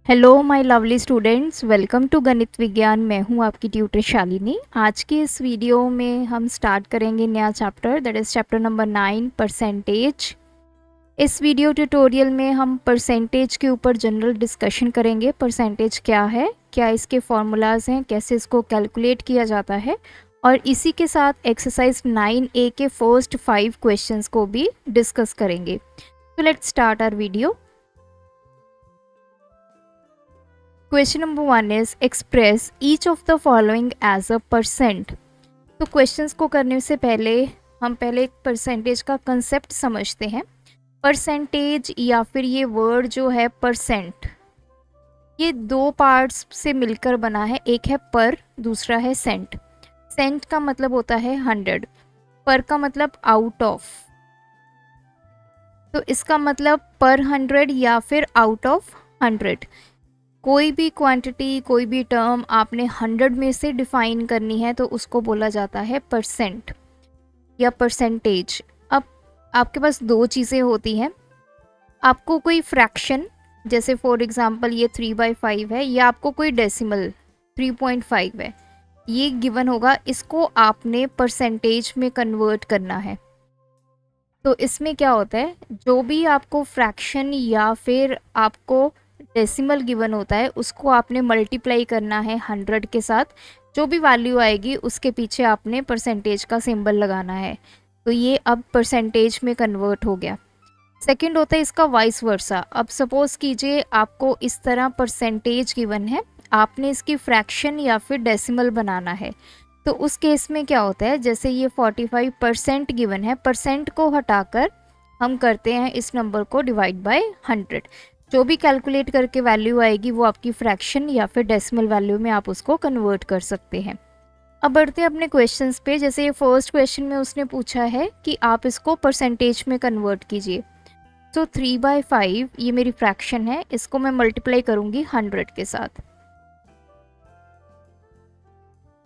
Hello my lovely students, welcome to Ganit Vigyan. मैं हूं आपकी ट्यूटर शालिनी। आज के इस वीडियो में हम स्टार्ट करेंगे नया chapter, that is chapter number 9, percentage. इस वीडियो ट्यूटोरियल में हम परसेंटेज के ऊपर जनरल डिस्कशन करेंगे। परसेंटेज क्या है, क्या इसके फॉर्मूलाज हैं, कैसे इसको कैलकुलेट किया जाता है, और इसी के साथ एक्सरसाइज 9A के फर्स्ट 5 क्वेश्चंस को भी डिस्कस करेंगे। तो let's start our video. Question number 1 is express each of the following as a percent. तो क्वेश्चंस को करने से पहले हम पहले एक परसेंटेज का कंसेप्ट समझते हैं। परसेंटेज या फिर ये वर्ड जो है परसेंट, ये दो पार्ट्स से मिलकर बना है। एक है पर, दूसरा है सेंट। सेंट का मतलब होता है 100, पर का मतलब आउट ऑफ। तो इसका मतलब पर 100 या फिर आउट ऑफ 100। कोई भी क्वांटिटी, कोई भी टर्म आपने 100 में से डिफाइन करनी है तो उसको बोला जाता है परसेंट या परसेंटेज। अब आपके पास दो चीज़ें होती हैं। आपको कोई फ्रैक्शन, जैसे फॉर एग्जांपल ये 3/5 है, या आपको कोई डेसिमल 3.5 है, ये गिवन होगा, इसको आपने परसेंटेज में कन्वर्ट करना है। तो इसमें क्या होता है, जो भी आपको फ्रैक्शन या फिर आपको डेसिमल गिवन होता है उसको आपने मल्टीप्लाई करना है 100 के साथ। जो भी वैल्यू आएगी उसके पीछे आपने परसेंटेज का सिंबल लगाना है। तो ये अब परसेंटेज में कन्वर्ट हो गया। सेकंड होता है इसका वाइस वर्सा। अब सपोज कीजिए आपको इस तरह परसेंटेज गिवन है, आपने इसकी फ्रैक्शन या फिर डेसिमल बनाना है। तो उस केस में क्या होता है, जैसे ये 45% गिवन है, परसेंट को हटाकर हम करते हैं इस नंबर को डिवाइड बाय 100। जो भी कैलकुलेट करके वैल्यू आएगी वो आपकी फ्रैक्शन या फिर डेसिमल वैल्यू में आप उसको कन्वर्ट कर सकते हैं। अब बढ़ते हैं अपने क्वेश्चंस पे। जैसे ये फर्स्ट क्वेश्चन में उसने पूछा है कि आप इसको परसेंटेज में कन्वर्ट कीजिए। तो 3/5 ये मेरी फ्रैक्शन है, इसको मैं मल्टीप्लाई करूंगी 100 के साथ।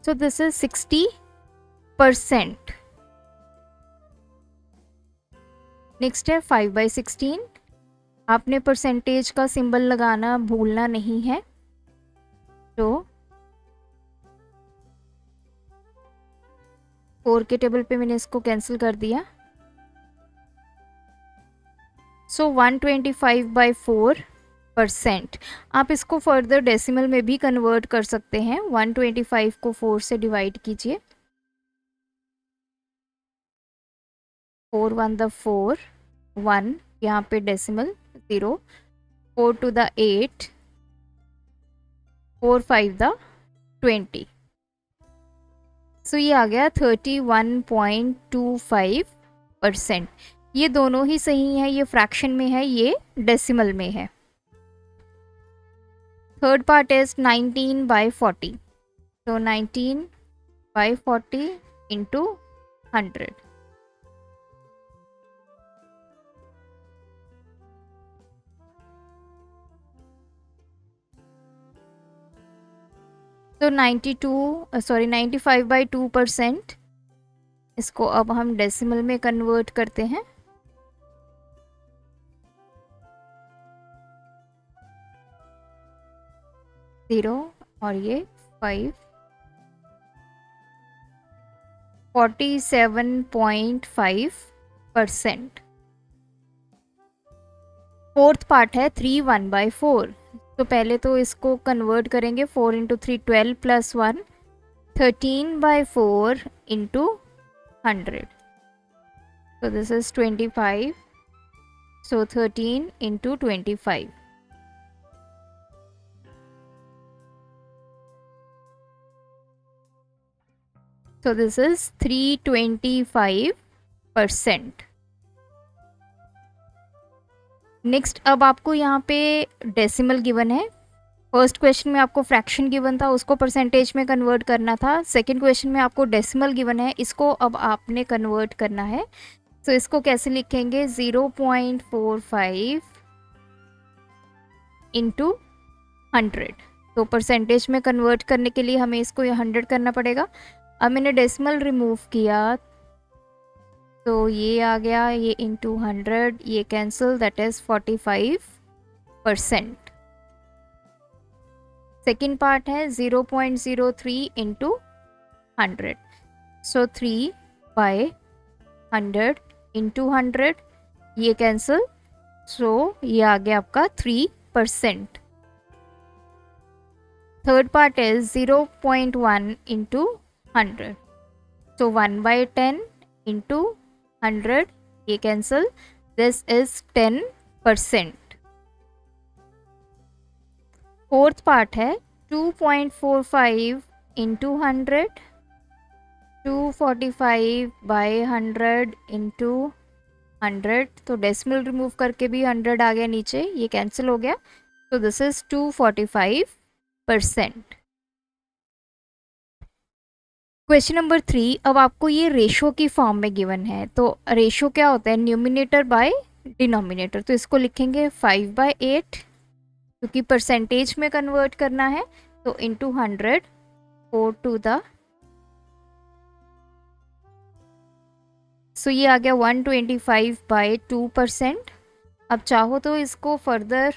So this is 60%। नेक्स्ट है 5/16। आपने परसेंटेज का सिंबल लगाना भूलना नहीं है। तो 4 के टेबल पे मैंने इसको कैंसिल कर दिया। सो 125/4%। आप इसको फर्दर डेसिमल में भी कन्वर्ट कर सकते हैं। 125 को 4 से डिवाइड कीजिए। 4 1 द 4, 1 यहाँ पे डेसिमल 0, 4 2 द 8, 4 5 द 20। सो ये आ गया 31.25%। ये दोनों ही सही है, ये फ्रैक्शन में है, ये डेसिमल में है। Third part is 19/40। तो 19/40 इंटू 100। तो 95/2%। इसको अब हम डेसिमल में कन्वर्ट करते हैं। ज़ीरो और ये 5, 47.5%। फोर्थ पार्ट है 3 1/4। तो पहले तो इसको कन्वर्ट करेंगे। 4 इंटू 3 12 प्लस 1 13/4 इंटू 100। तो this is 25। So 13 into 25। So this is 325%। Next, अब आपको यहाँ पे डेसिमल गिवन है। फर्स्ट क्वेश्चन में आपको फ्रैक्शन गिवन था, उसको परसेंटेज में कन्वर्ट करना था। सेकंड क्वेश्चन में आपको डेसिमल गिवन है, इसको अब आपने कन्वर्ट करना है। तो इसको कैसे लिखेंगे, 0.45 इंटू 100। तो परसेंटेज में कन्वर्ट करने के लिए हमें इसको 100 करना पड़ेगा। अब मैंने डेसिमल रिमूव किया तो ये आ गया, ये इंटू 100, ये cancel, that is 45%। Second part है 0.03 इंटू 100, सो 3 बाय 100 इंटू 100, ये कैंसिल, सो ये आ गया आपका 3%। Third part is 0.1 into 100, so 1/10 into 100, ये cancel, this is 10%। Fourth part है 2.45 इंटू 100, 245 बाय 100 इंटू 100, तो डेसिमल रिमूव करके भी 100 आ गया नीचे, ये कैंसिल हो गया, तो दिस इज 245%। क्वेश्चन नंबर 3, अब आपको ये रेशो की फॉर्म में गिवन है, तो रेशो क्या होता है, न्यूमिनेटर बाय डिनोमिनेटर, तो इसको लिखेंगे 5/8, क्योंकि परसेंटेज में कन्वर्ट करना है, तो इंटू 100 4 टू द, सो ये आ गया 125/2%। अब चाहो तो इसको फर्दर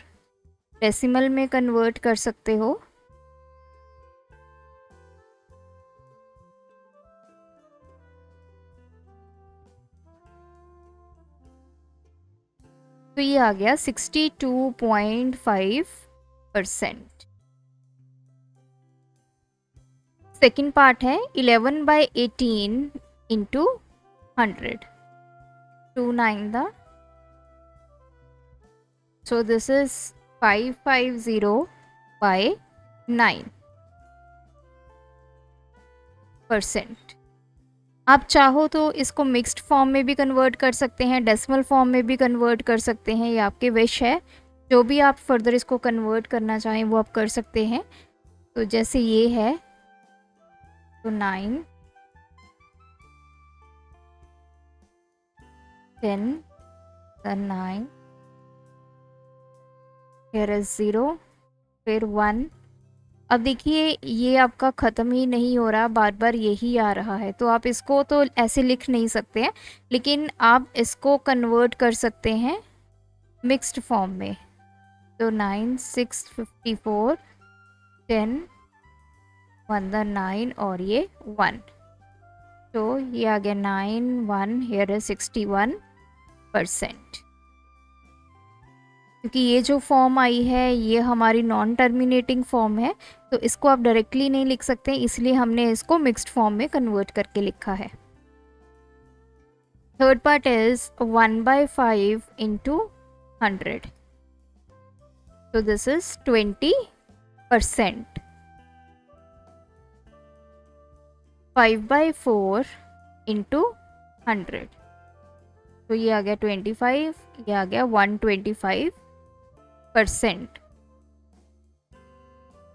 डेसिमल में कन्वर्ट कर सकते हो, तो ये आ गया 62.5%। सेकेंड पार्ट है 11/18 into 100, 2/9 the, so this is 550/9%। आप चाहो तो इसको मिक्स्ड फॉर्म में भी कन्वर्ट कर सकते हैं, डेसिमल फॉर्म में भी कन्वर्ट कर सकते हैं, ये आपके विश है, जो भी आप फर्दर इसको कन्वर्ट करना चाहें वो आप कर सकते हैं। तो जैसे ये है, तो 9 10 then 9, here is 0, फिर 1। अब देखिए ये आपका ख़त्म ही नहीं हो रहा, बार बार यही आ रहा है, तो आप इसको तो ऐसे लिख नहीं सकते हैं, लेकिन आप इसको कन्वर्ट कर सकते हैं मिक्स्ड फॉर्म में। तो 9 6 54 10 1 द 9 और ये 1, तो ये आ गया 9 1, हेयर है 61%। क्योंकि ये जो फॉर्म आई है ये हमारी नॉन टर्मिनेटिंग फॉर्म है, तो इसको आप डायरेक्टली नहीं लिख सकते, इसलिए हमने इसको मिक्स्ड फॉर्म में कन्वर्ट करके लिखा है। थर्ड पार्ट इज 1/5 इंटू 100, तो दिस इज 20%। 5/4 इंटू 100, तो ये आ गया 25, ये आ गया 125%।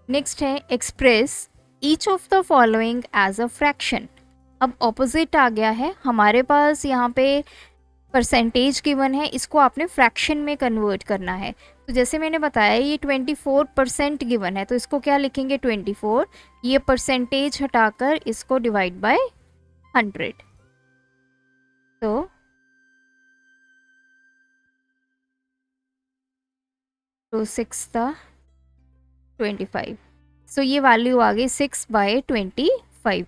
नेक्स्ट है express each of the following as a fraction. अब ऑपोजिट आ गया है, हमारे पास यहाँ पे परसेंटेज गिवन है, इसको आपने फ्रैक्शन में कन्वर्ट करना है। तो जैसे मैंने बताया ये 24% गिवन है, तो इसको क्या लिखेंगे 24, ये परसेंटेज हटाकर इसको डिवाइड बाय 100, तो 6 था 25, सो ये वैल्यू आ गई 6/25।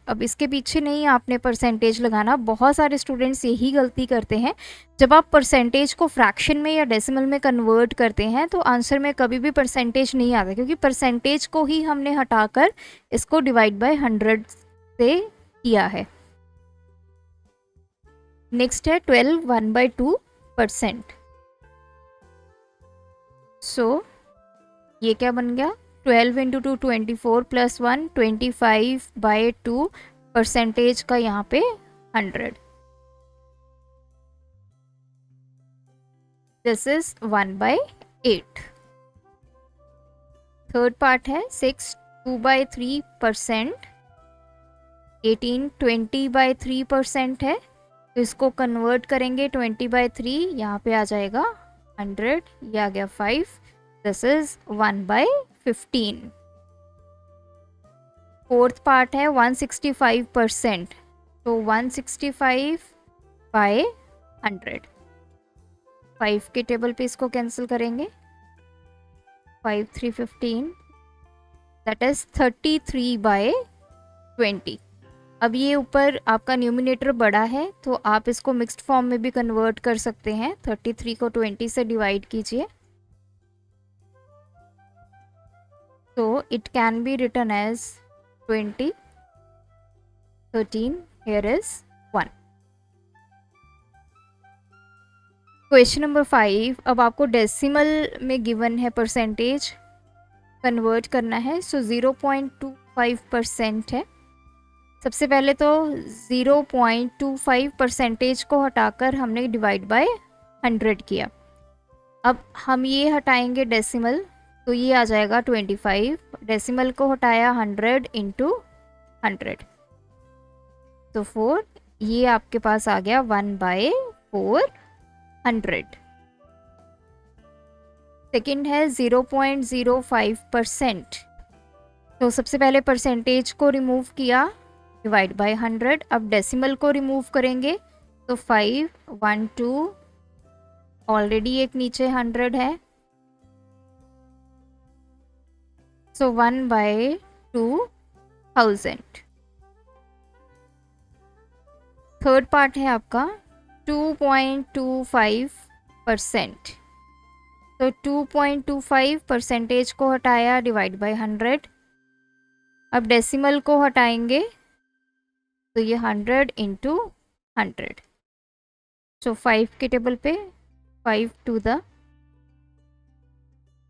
अब इसके पीछे नहीं आपने परसेंटेज लगाना, बहुत सारे स्टूडेंट्स यही गलती करते हैं, जब आप परसेंटेज को फ्रैक्शन में या डेसिमल में कन्वर्ट करते हैं तो आंसर में कभी भी परसेंटेज नहीं आता, क्योंकि परसेंटेज को ही हमने हटाकर इसको डिवाइड बाय 100 से किया है। नेक्स्ट है 12 1/2%, सो ये क्या बन गया 12 इंटू 2 24 प्लस 1 25/2, परसेंटेज का यहाँ पे 100, दिस इज 1/8। थर्ड पार्ट है 6 2/3%, 18 20/3% है, तो इसको कन्वर्ट करेंगे 20/3, यहाँ पे आ जाएगा 100, ये आ गया 5, दिस इज 1/15। फोर्थ पार्ट है 165%, तो 165/100, 5 के टेबल पे इसको कैंसिल करेंगे, 5 3 15, दैट इज 33/20। अब ये ऊपर आपका न्यूमिनेटर बड़ा है तो आप इसको मिक्स्ड फॉर्म में भी कन्वर्ट कर सकते हैं। 33 को 20 से डिवाइड कीजिए, तो it can be written as 20, 13, here is 1। Question number 5, अब आपको डेसिमल में गिवन है परसेंटेज, कन्वर्ट करना है। सो 0.25% है। सबसे पहले तो 0.25 परसेंटेज को हटाकर हमने डिवाइड बाय 100 किया। अब हम ये हटाएंगे डेसिमल, तो ये आ जाएगा 25। डेसिमल को हटाया 100 इंटू 100, तो 4, ये आपके पास आ गया 1/400। सेकेंड है 0.05%, तो सबसे पहले परसेंटेज को रिमूव किया, डिवाइड बाय 100। अब डेसिमल को रिमूव करेंगे तो 5, 1, 2, ऑलरेडी एक नीचे 100 है, सो 1/2000। थर्ड पार्ट है आपका 2.25%, तो 2.25 परसेंटेज को हटाया, डिवाइड बाय 100। अब डेसिमल को हटाएंगे तो ये 100 इंटू 100, सो 5 के टेबल पे 5 to the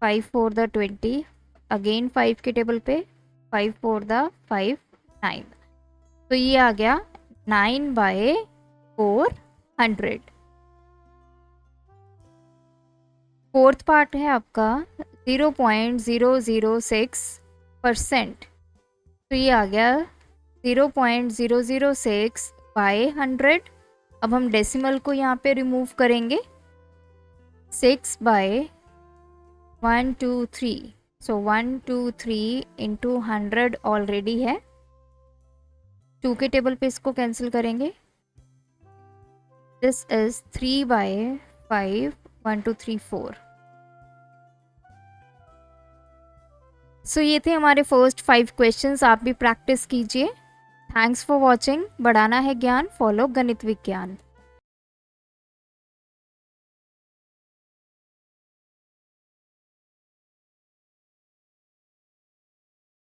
5 4 the 20, अगेन 5 के टेबल पे 5 4 the 5 9, तो ये आ गया 9/400। फोर्थ पार्ट है आपका 0.006%, तो ये आ गया 0.006/100। अब हम डेसिमल को यहाँ पे रिमूव करेंगे, 6/123, सो 123 इंटू 100 ऑलरेडी है, 2 के टेबल पे इसको कैंसिल करेंगे, दिस इज 3/5, 1 2 3 4। सो ये थे हमारे फर्स्ट 5 क्वेश्चंस, आप भी प्रैक्टिस कीजिए। Thanks for watching. बढ़ाना है ज्ञान, फॉलो गणित विज्ञान।